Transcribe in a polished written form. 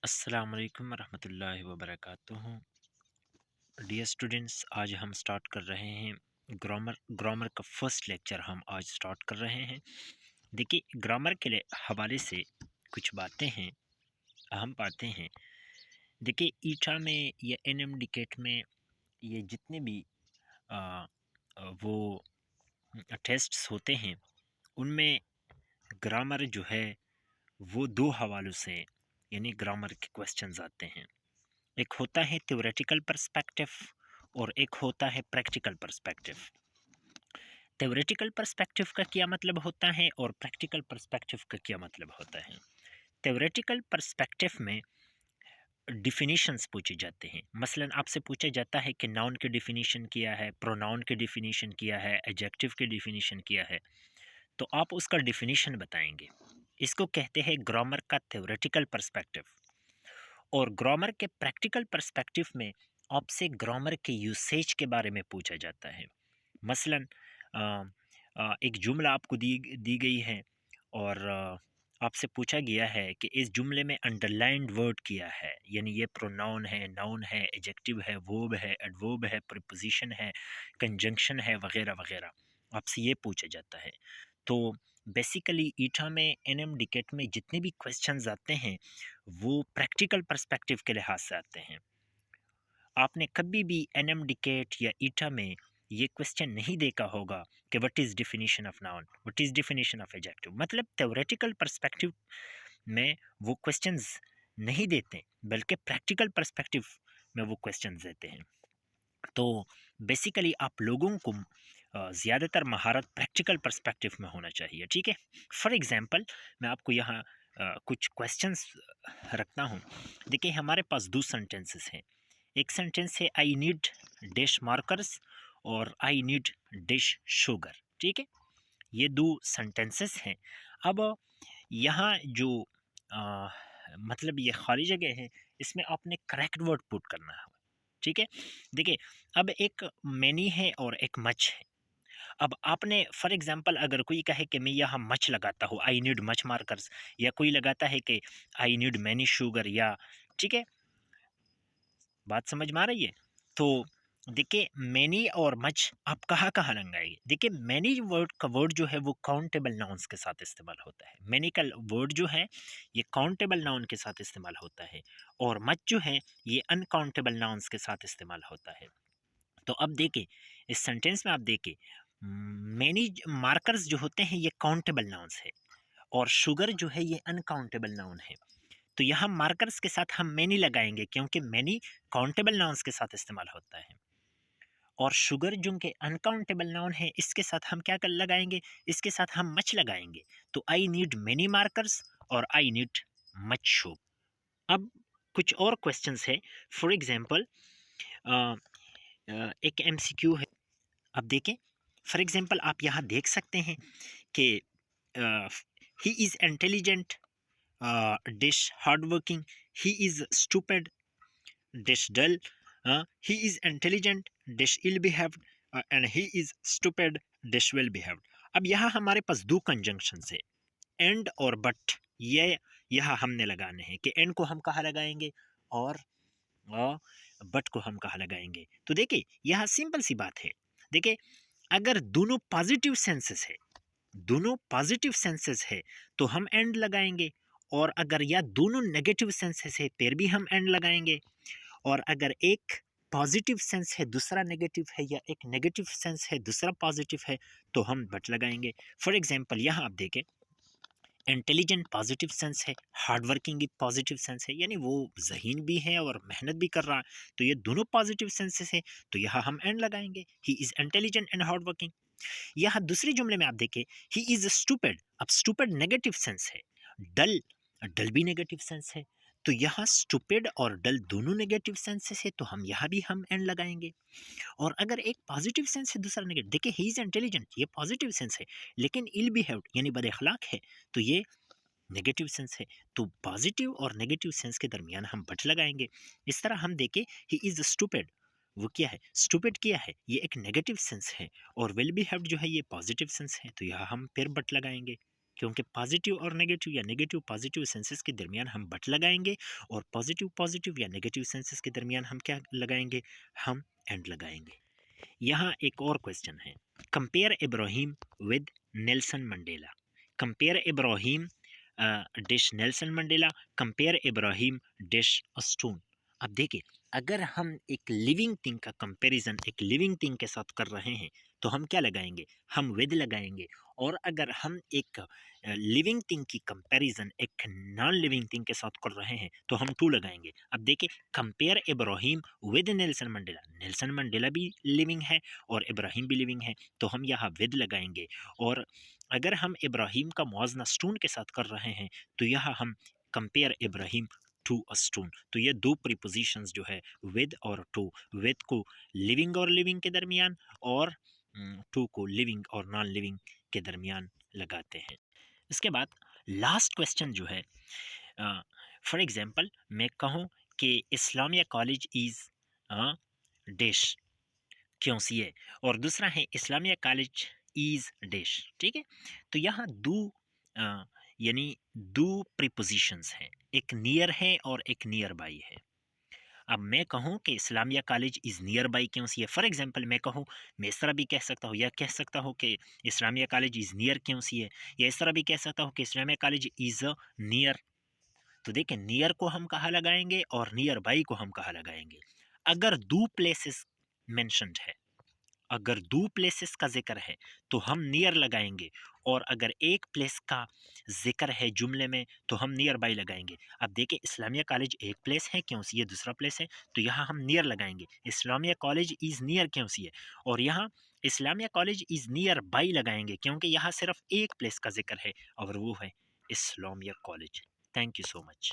अस्सलाम वालेकुम रहमतुल्लाहि व बरकातुहू। डियर स्टूडेंट्स, आज हम स्टार्ट कर रहे हैं ग्रामर ग्रामर का फर्स्ट लेक्चर हम आज स्टार्ट कर रहे हैं। देखिए, ग्रामर के हवाले से कुछ बातें हैं, अहम बातें हैं। देखिए, ईटा में या एनएम डिकेट में ये जितने भी आ, वो टेस्ट्स होते हैं, उनमें ग्रामर जो है वो दो हवालों से यानी ग्रामर के क्वेश्चंस आते हैं। एक होता है थ्योरेटिकल पर्सपेक्टिव और एक होता है प्रैक्टिकल पर्सपेक्टिव। थ्योरेटिकल पर्सपेक्टिव का क्या मतलब होता है और प्रैक्टिकल पर्सपेक्टिव का क्या मतलब होता है? थ्योरेटिकल पर्सपेक्टिव में डिफिनीशंस पूछे जाते हैं। मसलन आपसे पूछा जाता है कि नाउन की डिफिनीशन किया है, प्रोनाउन की डिफिनीशन किया है, एडजेक्टिव की डिफिनीशन किया है, तो आप उसका डिफिनीशन बताएंगे। इसको कहते हैं ग्रामर का थ्योरेटिकल पर्सपेक्टिव। और ग्रामर के प्रैक्टिकल पर्सपेक्टिव में आपसे ग्रामर के यूसेज के बारे में पूछा जाता है। मसलन एक जुमला आपको दी गई है और आपसे पूछा गया है कि इस जुमले में अंडरलाइंड वर्ड किया है, यानी ये प्रोनाउन है, नाउन है, एडजेक्टिव है, वर्ब है, एडवर्ब है, प्रीपोजिशन है, कंजंक्शन है, वगैरह वगैरह। आपसे ये पूछा जाता है। तो बेसिकली ईटा में एनएम डिकेट में जितने भी क्वेश्चंस आते हैं वो प्रैक्टिकल पर्सपेक्टिव के लिहाज से आते हैं। आपने कभी भी एनएम डिकेट या ईटा में ये क्वेश्चन नहीं देखा होगा कि what is definition of noun, what is definition of adjective. मतलब थ्योरेटिकल पर्सपेक्टिव में वो क्वेश्चंस नहीं देते, बल्कि प्रैक्टिकल पर्सपेक्टिव में वो क्वेश्चंस देते हैं। तो बेसिकली आप लोगों को ज़्यादातर महारत प्रैक्टिकल पर्सपेक्टिव में होना चाहिए, ठीक है। फॉर एग्जांपल, मैं आपको यहाँ कुछ क्वेश्चंस रखता हूँ। देखिए, हमारे पास दो सेंटेंसेस हैं। एक सेंटेंस है आई नीड डैश मार्कर्स और आई नीड डैश शुगर, ठीक है। ये दो सेंटेंसेस हैं। अब यहाँ जो अ, मतलब ये खाली जगह है, इसमें आपने करेक्ट वर्ड पुट करना है, ठीक है। देखिए, अब एक मैनी है और एक मच है। अब आपने फॉर एग्जांपल अगर कोई कहे कि मैं यहाँ मच लगाता हूँ, आई नीड मच मार्कर्स, या कोई लगाता है कि आई नीड मैनी शुगर, या ठीक है, बात समझ में आ रही है। तो देखिए, मैनी और मच आप कहाँ कहाँ लगाएंगे। देखिए, मैनी वर्ड का वर्ड जो है वो काउंटेबल नाउन्स के साथ इस्तेमाल होता है। मैनी का वर्ड जो है ये काउंटेबल नाउन के साथ इस्तेमाल होता है, और मच जो है ये अनकाउंटेबल नाउन्स के साथ इस्तेमाल होता है। तो अब देखिए, इस सेंटेंस में आप देखिए, मैनी मार्कर्स जो होते हैं ये काउंटेबल नाउन्स है, और शुगर जो है ये अनकाउंटेबल नाउन है। तो यहाँ मार्कर्स के साथ हम मैनी लगाएंगे क्योंकि मैनी काउंटेबल नाउन्स के साथ इस्तेमाल होता है, और शुगर जो कि अनकाउंटेबल नाउन है इसके साथ हम क्या कर लगाएंगे, इसके साथ हम मच लगाएंगे। तो आई नीड मैनी मार्कर्स और आई नीड मच शुगर। अब कुछ और क्वेश्चंस है। फॉर एग्जांपल, एक एमसीक्यू है। अब देखें, फॉर एग्जांपल आप यहाँ देख सकते हैं कि ही इज़ इंटेलिजेंट डिश hard working, he is stupid डिश dull, he is intelligent dish ill behaved, and he is stupid dish well behaved। अब यहाँ हमारे पास दो कंजंक्शन है, एंड और बट। ये यहाँ हमने लगाने हैं कि एंड को हम कहाँ लगाएंगे और बट को हम कहाँ लगाएंगे। तो देखिए, यहाँ सिंपल सी बात है। देखिए, अगर दोनों पॉजिटिव सेंसेस है, दोनों पॉजिटिव सेंसेस है तो हम एंड लगाएंगे, और अगर या दोनों नेगेटिव सेंसेस है फिर भी हम एंड लगाएंगे, और अगर एक पॉजिटिव सेंस है दूसरा नेगेटिव है, या एक नेगेटिव सेंस है दूसरा पॉजिटिव है, तो हम बट लगाएंगे। फॉर एग्जांपल, यहाँ आप देखें, इंटेलिजेंट पॉजिटिव सेंस है, हार्ड वर्किंग पॉजिटिव सेंस है, यानी वो जहीन भी है और मेहनत भी कर रहा है, तो ये दोनों पॉजिटिव सेंसेस है, तो यहाँ हम एंड लगाएंगे, ही is intelligent and hard working. यहाँ दूसरी जुमले में आप देखें, ही इज़ स्टूपिड। अब स्टूपिड नेगेटिव सेंस है, डल डल भी नेगेटिव सेंस है, तो यहाँ स्टूपिड और डल दोनों नेगेटिव सेंसेस है, तो हम यहाँ भी हम एंड लगाएंगे। और अगर एक पॉजिटिव सेंस है दूसरा नेगेटिव, देखिए ही इज इंटेलिजेंट ये पॉजिटिव सेंस है, लेकिन इल बिहेव्ड यानी बदअखलाक है, तो ये नेगेटिव सेंस है। तो पॉजिटिव और नेगेटिव सेंस के दरमियान हम बट लगाएंगे। इस तरह हम देखें, ही इज स्टूपिड, वो क्या है, स्टूपिड किया है, ये एक नेगेटिव सेंस है, और वेल बिहेव्ड जो है ये पॉजिटिव सेंस है, तो यहाँ हम फिर बट लगाएंगे। क्योंकि पॉजिटिव और नेगेटिव या नेगेटिव पॉजिटिव सेंसेस के दरमियान हम बट लगाएंगे, और पॉजिटिव पॉजिटिव या नेगेटिव सेंसेस के दरमियान हम क्या लगाएंगे, हम एंड लगाएंगे। यहाँ एक और क्वेश्चन है, compare Ibrahim with Nelson Mandela. Compare Ibrahim dish Nelson Mandela, compare Ibrahim dish stone. अब देखिए, अगर हम एक लिविंग थिंग का कंपैरिजन एक लिविंग थिंग के साथ कर रहे हैं तो हम क्या लगाएंगे, हम विद लगाएंगे। और अगर हम एक लिविंग थिंग की कंपैरिजन एक नॉन लिविंग थिंग के साथ कर रहे हैं तो हम टू लगाएंगे। अब देखिए, compare Ibrahim with Nelson Mandela, Nelson Mandela भी लिविंग है और इब्राहिम भी लिविंग है, तो हम यहाँ विद लगाएंगे। और अगर हम इब्राहिम का मुआवजा स्टोन के साथ कर रहे हैं तो यहाँ हम compare Ibrahim to a stone. तो ये दो प्रीपोजिशंस जो है विद और टू, विद को लिविंग और लिविंग के दरमियान और टू को लिविंग और नॉन लिविंग के दरमियान लगाते हैं। इसके बाद लास्ट क्वेश्चन जो है, फॉर एग्जांपल मैं कहूँ कि इस्लामिया कॉलेज इज़ डिश क्यों सी है, और दूसरा है इस्लामिया कॉलेज इज़ डिश, ठीक है। तो यहाँ यानी दो प्रीपोजिशंस हैं, एक नियर है और एक नियर बाई है। अब मैं कहूँ कि Islamia college is near by क्यों सी है, फॉर एग्जांपल मैं कहूँ, मैं इस तरह भी कह सकता हूँ या कह सकता हूँ कि इस्लामिया कॉलेज इज़ नियर क्यों सी है, या इस तरह भी कह सकता हूँ कि Islamia college is a near. तो देखिए, नियर को हम कहाँ लगाएंगे और नियर बाई को हम कहाँ लगाएंगे। अगर दो प्लेसेस मेंशन्ड है, अगर दो प्लेसेस का जिक्र है तो हम नियर लगाएंगे, और अगर एक प्लेस का जिक्र है जुमले में तो हम नियर बाई लगाएंगे। अब देखिए, इस्लामिया कॉलेज एक प्लेस है क्यों सी ये दूसरा प्लेस है, तो यहाँ हम नियर लगाएंगे, इस्लामिया कॉलेज इज़ नियर क्यों सी है, और यहाँ Islamia college is near by लगाएंगे क्योंकि यहाँ सिर्फ एक प्लेस का जिक्र है और वो है Islamia college. Thank you so much.